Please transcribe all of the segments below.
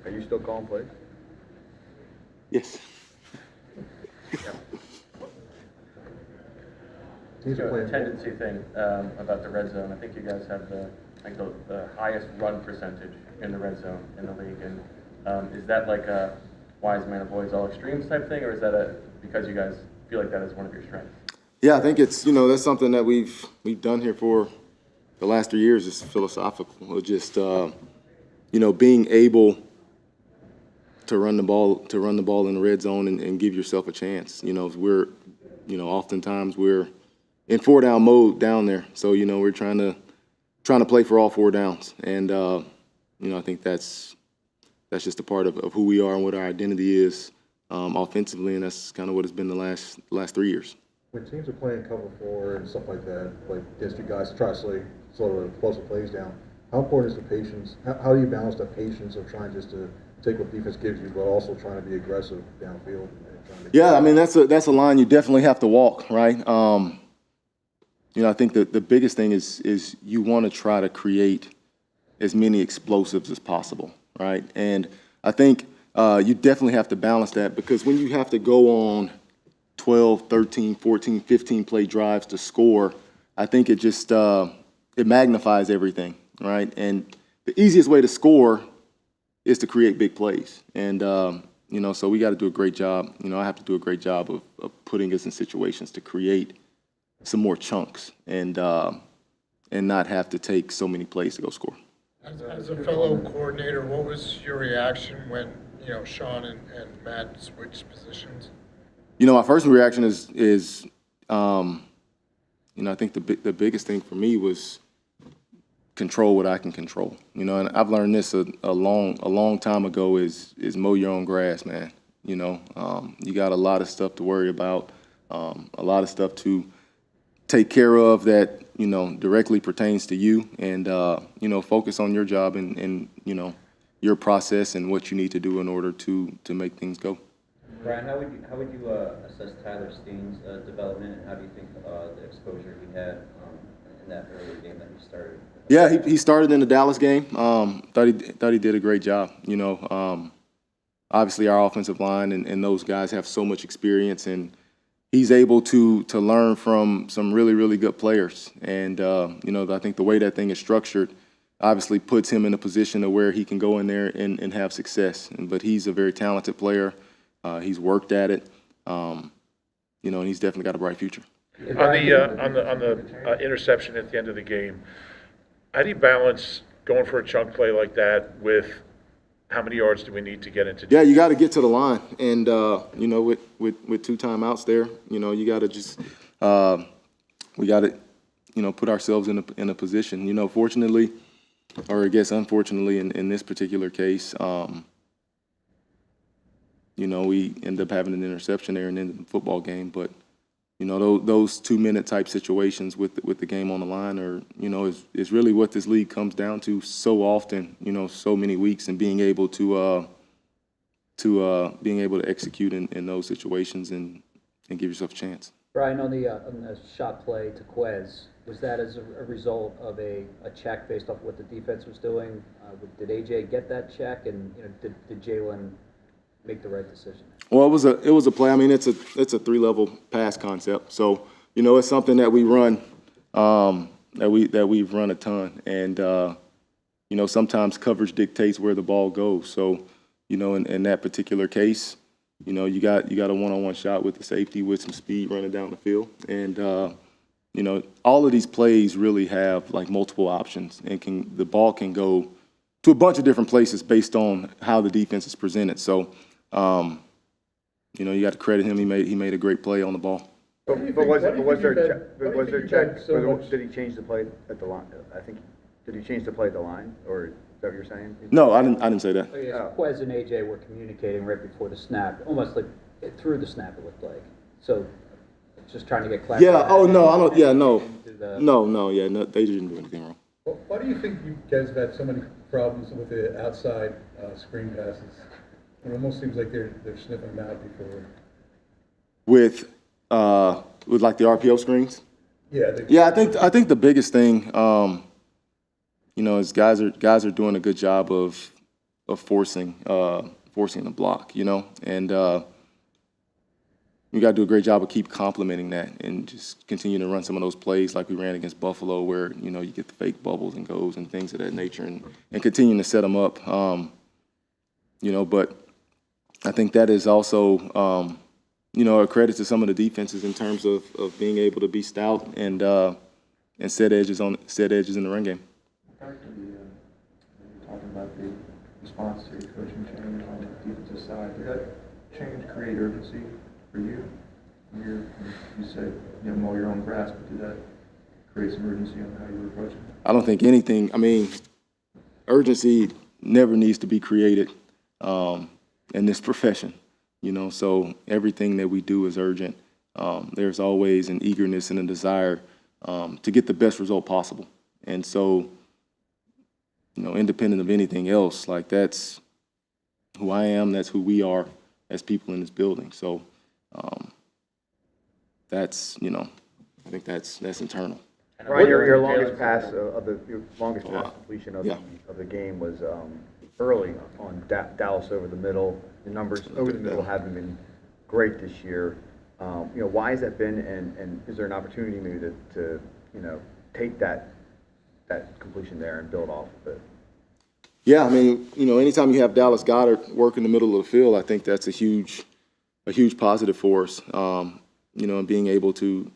Are you still calling plays? Yes. A tendency thing about the red zone. I think you guys have the highest run percentage in the red zone in the league. And is that like a wise man avoids all extremes type thing, or is that because you guys feel like that is one of your strengths? Yeah, I think it's that's something that we've done here for the last 3 years. It's philosophical. It's just being able to run the ball in the red zone and give yourself a chance. We're oftentimes we're in 4-down mode down there, so we're trying to play for all 4 downs, and I think that's just a part of who we are and what our identity is offensively, and that's kind of what it's been the last 3 years. When teams are playing cover 4 and stuff like that, like district guys try to slow the explosive plays down, how important is the patience? How do you balance the patience of trying just to take what defense gives you, but also trying to be aggressive downfield? Yeah, I mean that's a line you definitely have to walk, right? I think the biggest thing is you want to try to create as many explosives as possible, right? And I think you definitely have to balance that, because when you have to go on 12, 13, 14, 15 play drives to score, I think it just it magnifies everything, right? And the easiest way to score is to create big plays. And so we got to do a great job. I have to do a great job of putting us in situations to create some more chunks and not have to take so many plays to go score. As a fellow coordinator, what was your reaction when Sean and Matt switched positions? My first reaction is I think the biggest thing for me was control what I can control. And I've learned this a long time ago is mow your own grass, man. You got a lot of stuff to worry about, a lot of stuff to take care of that directly pertains to you, and focus on your job and your process and what you need to do in order to make things go. Brian, how would you assess Tyler Steen's development, and how do you think the exposure he had in that early game that he started? Yeah, he started in the Dallas game. Thought he did a great job. Obviously our offensive line and those guys have so much experience, and he's able to learn from some really, really good players. And I think the way that thing is structured obviously puts him in a position to where he can go in there and have success. But he's a very talented player. He's worked at it, and he's definitely got a bright future. On the interception at the end of the game, how do you balance going for a chunk play like that with how many yards do we need to get into? Yeah, you got to get to the line, and with 2 timeouts there, you got to just we got to put ourselves in a position. Fortunately, or I guess unfortunately, in this particular case. We end up having an interception there and ended the football game. But, those 2-minute type situations with the game on the line are, is really what this league comes down to so often, so many weeks, and being able to execute in those situations and give yourself a chance. Brian, on the shot play to Quez, was that as a result of a check based off what the defense was doing? Did AJ get that check, and did Jalen make the right decision? Well, it was a play. I mean, it's a 3-level pass concept. So, it's something that we run, that we've run a ton. And, sometimes coverage dictates where the ball goes. So, in that particular case, you got a one-on-one shot with the safety with some speed running down the field. And, all of these plays really have like multiple options, and the ball can go to a bunch of different places based on how the defense is presented. So, you got to credit him. He made a great play on the ball. But was there a check? Did he change the play at the line? I think, did he change the play at the line, or is that what you're saying? No, I didn't say that. Quez and AJ were communicating right before the snap, almost like through the snap it looked like. So just trying to get clarity. Yeah. Oh no. I don't. Yeah. No. No. Yeah. No. They didn't do anything wrong. Well, why do you think you guys have had so many problems with the outside screen passes? It almost seems like they're sniffing them out before. With like the RPO screens. Yeah. I think the biggest thing, is guys are doing a good job of forcing the block, you know, and we got to do a great job of keep complementing that and just continue to run some of those plays like we ran against Buffalo, where you know you get the fake bubbles and goes and things of that nature, and continuing to set them up, you know. But I think that is also you know, a credit to some of the defenses in terms of being able to be stout and set edges in the run game. You're talking about the response to your coaching change on the defensive side. Did that change create urgency for you? You said you mow your own grass, but did that create some urgency on how you were approaching it? I don't think anything. I mean, urgency never needs to be created in this profession. You know, so everything that we do is urgent. There's always an eagerness and a desire to get the best result possible. And so, you know, independent of anything else, like that's who I am, that's who we are as people in this building. So that's, you know, I think that's internal. Ryan, your longest pass completion of the game was early on Dallas over the middle. The numbers over the middle haven't been great this year. You know, why has that been, and is there an opportunity maybe to you know, take that completion there and build off of it? Yeah, I mean, you know, anytime you have Dallas Goedert work in the middle of the field, I think that's a huge positive for us. You know, and being able to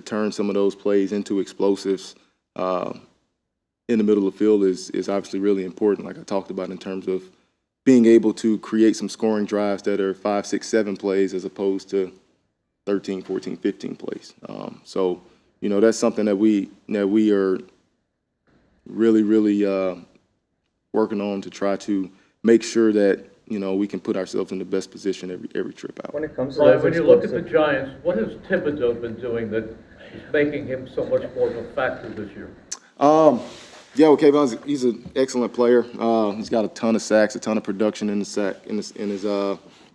turn some of those plays into explosives in the middle of the field is obviously really important, like I talked about, in terms of being able to create some scoring drives that are 5, 6, 7 plays as opposed to 13, 14, 15 plays. So, you know, that's something that we are really working on to try to make sure that, you know, we can put ourselves in the best position every trip out. When it comes to Brian, when you look at the Giants, what has Thibodeau been doing that is making him so much more of a factor this year? Yeah, well, Kayvon's he's an excellent player. He's got a ton of sacks, a ton of production in his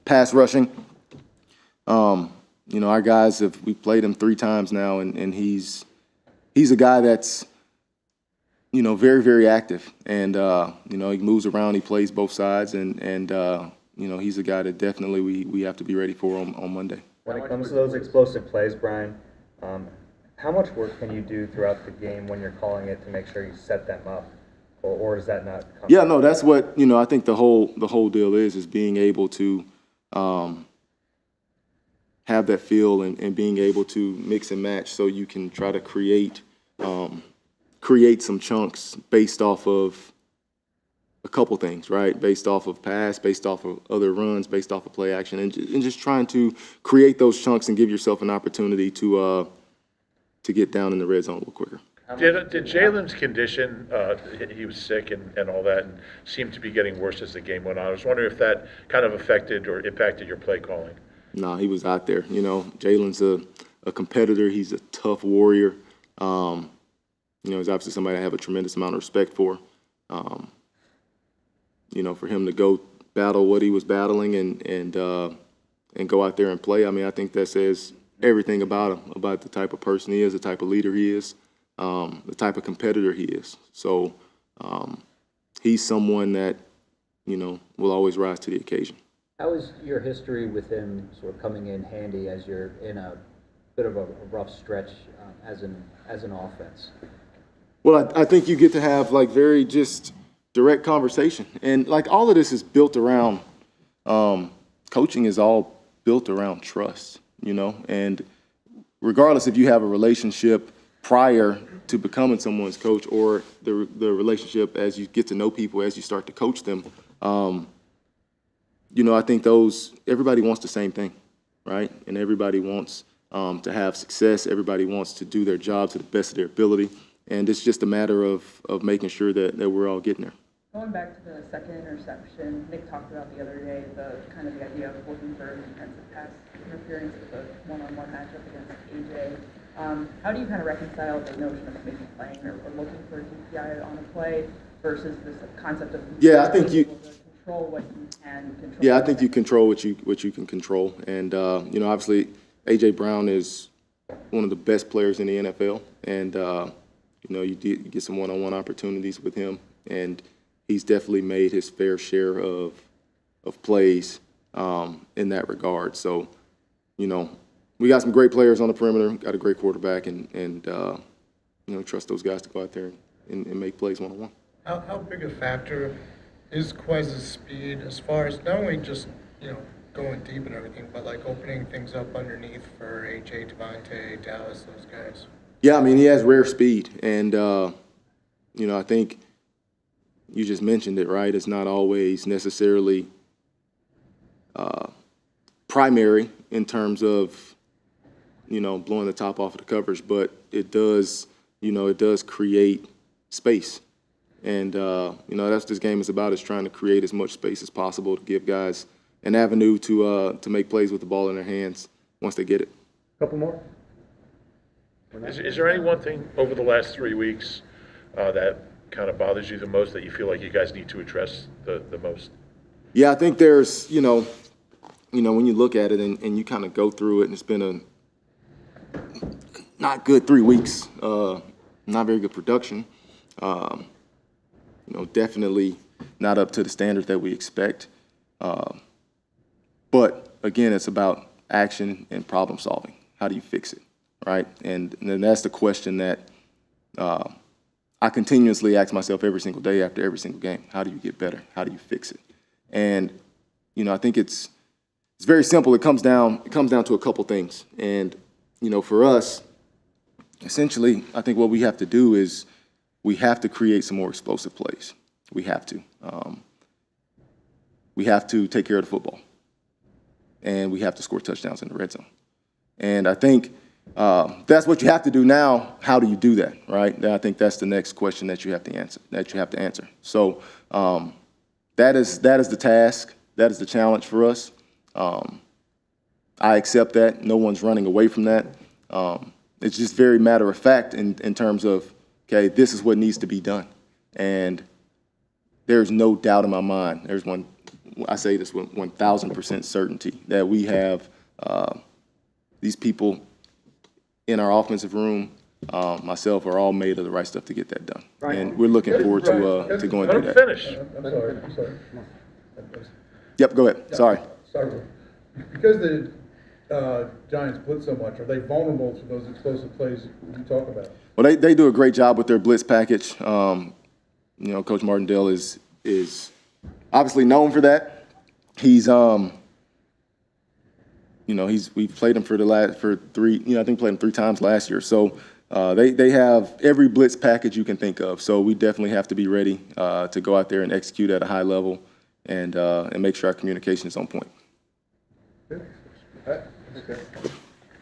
pass rushing. You know, our guys we played him 3 times now, and he's a guy that's, you know, very, very active, and you know, he moves around, he plays both sides, and you know, he's a guy that definitely we have to be ready for on Monday. When it comes to those explosive plays, Brian, how much work can you do throughout the game when you're calling it to make sure you set them up, or does that not come? Yeah, no, that's what, you know, I think the whole deal is being able to have that feel and being able to mix and match so you can try to create some chunks based off of a couple things, right? Based off of pass, based off of other runs, based off of play action, and just trying to create those chunks and give yourself an opportunity to get down in the red zone a little quicker. Did Jalen's condition, he was sick and all that, and seemed to be getting worse as the game went on? I was wondering if that kind of affected or impacted your play calling. No, he was out there. You know, Jalen's a competitor. He's a tough warrior. You know, he's obviously somebody I have a tremendous amount of respect for. You know, for him to go battle what he was battling and go out there and play, I mean, I think that says everything about him, about the type of person he is, the type of leader he is, the type of competitor he is. So he's someone that, you know, will always rise to the occasion. How is your history with him sort of coming in handy as you're in a bit of a rough stretch as an offense? Well, I think you get to have like very just direct conversation, and like all of this is built around coaching is all built around trust, you know, and regardless if you have a relationship prior to becoming someone's coach or the relationship as you get to know people, as you start to coach them, you know, I think everybody wants the same thing, right? And everybody wants to have success. Everybody wants to do their job to the best of their ability. And it's just a matter of making sure that we're all getting there. Going back to the second interception, Nick talked about the other day, the idea of looking for an defensive pass interference with a one-on-one matchup against AJ. How do you kind of reconcile the notion of maybe playing or looking for a DPI on a play versus this concept of I think you control what you can control? Yeah, I think you control what you can control, and you know, obviously AJ Brown is one of the best players in the NFL, and you know, you get some one-on-one opportunities with him, and he's definitely made his fair share of plays in that regard. So, you know, we got some great players on the perimeter, got a great quarterback, and you know, trust those guys to go out there and make plays one-on-one. How big a factor is Quez's speed as far as not only just, you know, going deep and everything, but like opening things up underneath for AJ, Devontae, Dallas, those guys? Yeah, I mean, he has rare speed, and you know, I think you just mentioned it, right? It's not always necessarily primary in terms of, you know, blowing the top off of the coverage, but it does, you know, it does create space. And, you know, that's what this game is about, is trying to create as much space as possible to give guys an avenue to make plays with the ball in their hands once they get it. Couple more? Is there any one thing over the last 3 weeks that kind of bothers you the most, that you feel like you guys need to address the most? Yeah, I think there's, you know, when you look at it and you kind of go through it, and it's been a not good 3 weeks, not very good production. You know, definitely not up to the standard that we expect. But again, it's about action and problem solving. How do you fix it, right? And then that's the question that I continuously ask myself every single day after every single game. How do you get better? How do you fix it? And you know, I think it's very simple. It comes down to a couple things. And you know, for us, essentially, I think what we have to do is we have to create some more explosive plays. We have to. We have to take care of the football, and we have to score touchdowns in the red zone. And I think that's what you have to do now. How do you do that, right? I think that's the next question that you have to answer. So that is the task. That is the challenge for us. I accept that. No one's running away from that. It's just very matter of fact in terms of, okay, this is what needs to be done. And there's no doubt in my mind, I say this with 1,000% certainty, that we have these people in our offensive room, myself, are all made of the right stuff to get that done. Right. And we're looking forward to going through that. Finish. I'm sorry. Yep, go ahead. Sorry. Sorry. Because the Giants blitz so much, are they vulnerable to those explosive plays you talk about? Well, they do a great job with their blitz package. You know, Coach Martindale is obviously known for that. He's you know, we've played him for 3. You know, I think played him 3 times last year. So they have every blitz package you can think of. So we definitely have to be ready to go out there and execute at a high level and make sure our communication is on point. Okay.